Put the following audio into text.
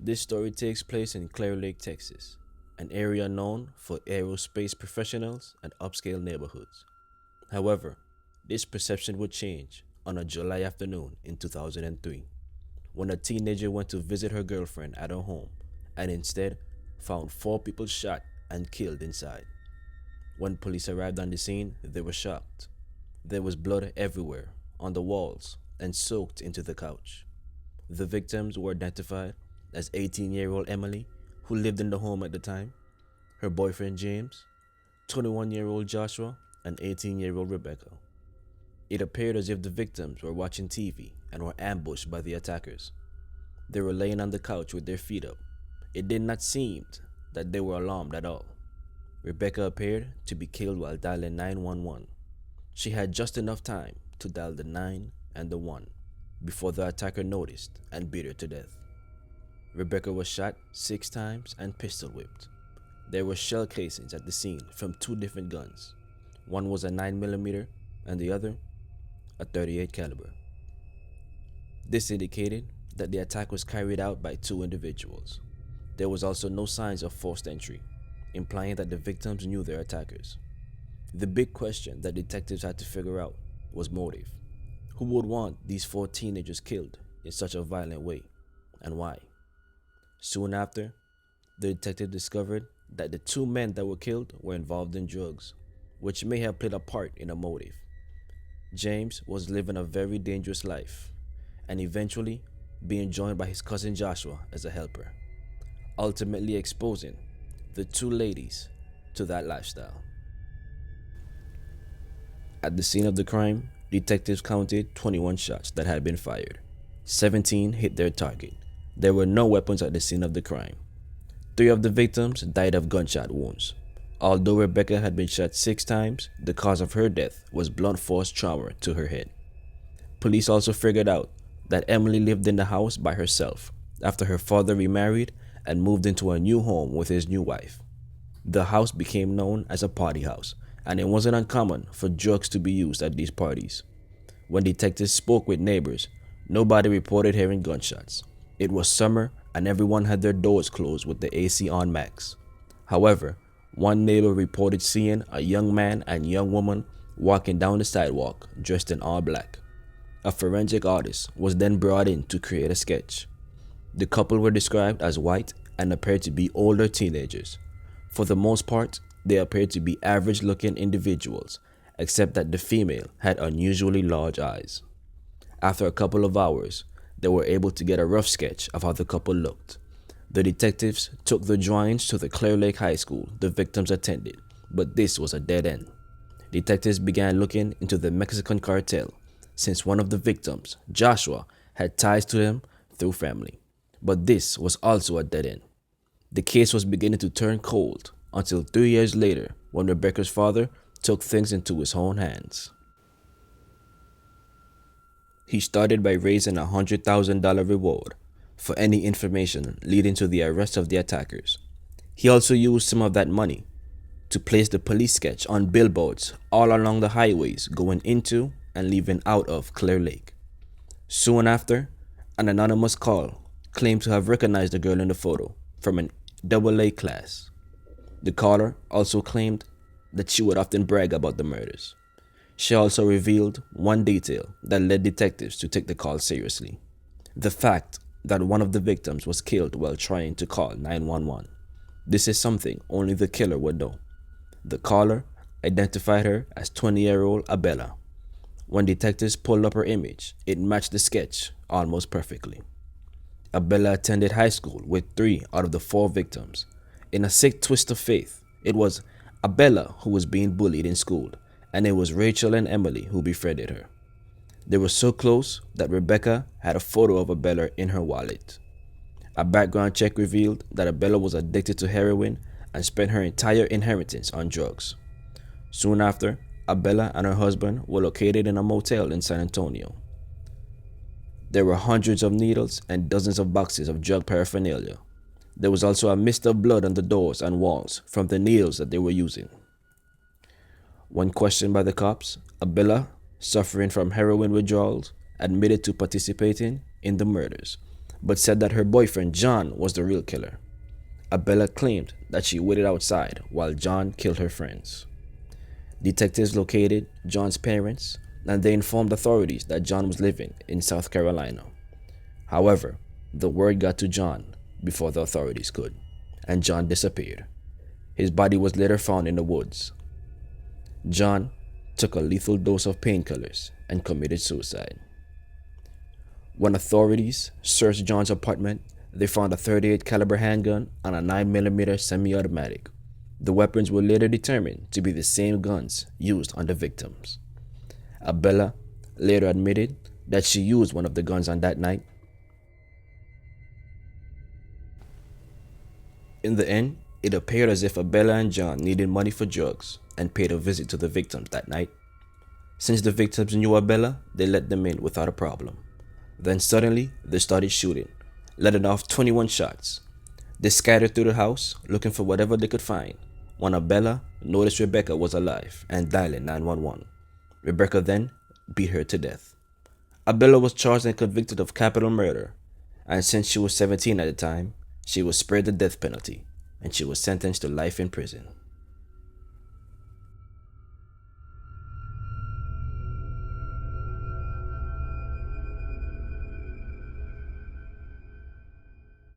This story takes place in Clear Lake, Texas, an area known for aerospace professionals and upscale neighborhoods. However, this perception would change on a July afternoon in 2003 when a teenager went to visit her girlfriend at her home and instead found four people shot and killed inside. When police arrived on the scene, they were shocked. There was blood everywhere, on the walls, and soaked into the couch. The victims were identified as 18-year-old Emily, who lived in the home at the time, her boyfriend James, 21-year-old Joshua, and 18-year-old Rebecca. It appeared as if the victims were watching TV and were ambushed by the attackers. They were laying on the couch with their feet up. It did not seem that they were alarmed at all. Rebecca appeared to be killed while dialing 911. She had just enough time to dial the 9 and the 1 before the attacker noticed and beat her to death. Rebecca was shot 6 times and pistol whipped. There were shell casings at the scene from 2 different guns. One was a 9mm and the other a .38 caliber. This indicated that the attack was carried out by 2 individuals. There was also no signs of forced entry, implying that the victims knew their attackers. The big question that detectives had to figure out was motive. Who would want these 4 teenagers killed in such a violent way, and why? Soon after, the detective discovered that the 2 men that were killed were involved in drugs, which may have played a part in a motive. James was living a very dangerous life, and eventually being joined by his cousin Joshua as a helper, ultimately exposing the 2 ladies to that lifestyle. At the scene of the crime, detectives counted 21 shots that had been fired. 17 hit their target. There were no weapons at the scene of the crime. 3 of the victims died of gunshot wounds. Although Rebecca had been shot 6 times, the cause of her death was blunt force trauma to her head. Police also figured out that Emily lived in the house by herself after her father remarried and moved into a new home with his new wife. The house became known as a party house, and it wasn't uncommon for drugs to be used at these parties. When detectives spoke with neighbors, nobody reported hearing gunshots. It was summer and everyone had their doors closed with the AC on max. However, one neighbor reported seeing a young man and young woman walking down the sidewalk dressed in all black. A forensic artist was then brought in to create a sketch. The couple were described as white and appeared to be older teenagers. For the most part, they appeared to be average-looking individuals, except that the female had unusually large eyes. After a couple of hours, they were able to get a rough sketch of how the couple looked. The detectives took the drawings to the Clear Lake High School the victims attended, but this was a dead end. Detectives began looking into the Mexican cartel, since one of the victims, Joshua, had ties to them through family. But this was also a dead end. The case was beginning to turn cold until 3 years later when Rebecca's father took things into his own hands. He started by raising a $100,000 reward for any information leading to the arrest of the attackers. He also used some of that money to place the police sketch on billboards all along the highways going into and leaving out of Clear Lake. Soon after, an anonymous call claimed to have recognized the girl in the photo from an AA class. The caller also claimed that she would often brag about the murders. She also revealed one detail that led detectives to take the call seriously: the fact that one of the victims was killed while trying to call 911. This is something only the killer would know. The caller identified her as 20-year-old Abella. When detectives pulled up her image, it matched the sketch almost perfectly. Abella attended high school with 3 out of the 4 victims. In a sick twist of fate, it was Abella who was being bullied in school, and it was Rachel and Emily who befriended her. They were so close that Rebecca had a photo of Abella in her wallet. A background check revealed that Abella was addicted to heroin and spent her entire inheritance on drugs. Soon after, Abella and her husband were located in a motel in San Antonio. There were hundreds of needles and dozens of boxes of drug paraphernalia. There was also a mist of blood on the doors and walls from the needles that they were using. When questioned by the cops, Abella, suffering from heroin withdrawals, admitted to participating in the murders, but said that her boyfriend John was the real killer. Abella claimed that she waited outside while John killed her friends. Detectives located John's parents and they informed authorities that John was living in South Carolina. However, the word got to John before the authorities could, and John disappeared. His body was later found in the woods. John took a lethal dose of painkillers and committed suicide. When authorities searched John's apartment, they found a .38 caliber handgun and a 9mm semi-automatic. The weapons were later determined to be the same guns used on the victims. Abella later admitted that she used one of the guns on that night. In the end, it appeared as if Abella and John needed money for drugs and paid a visit to the victims that night. Since the victims knew Abella, they let them in without a problem. Then suddenly, they started shooting, letting off 21 shots. They scattered through the house, looking for whatever they could find, when Abella noticed Rebecca was alive and dialing 911. Rebecca then beat her to death. Abella was charged and convicted of capital murder, and since she was 17 at the time, she was spared the death penalty, and she was sentenced to life in prison.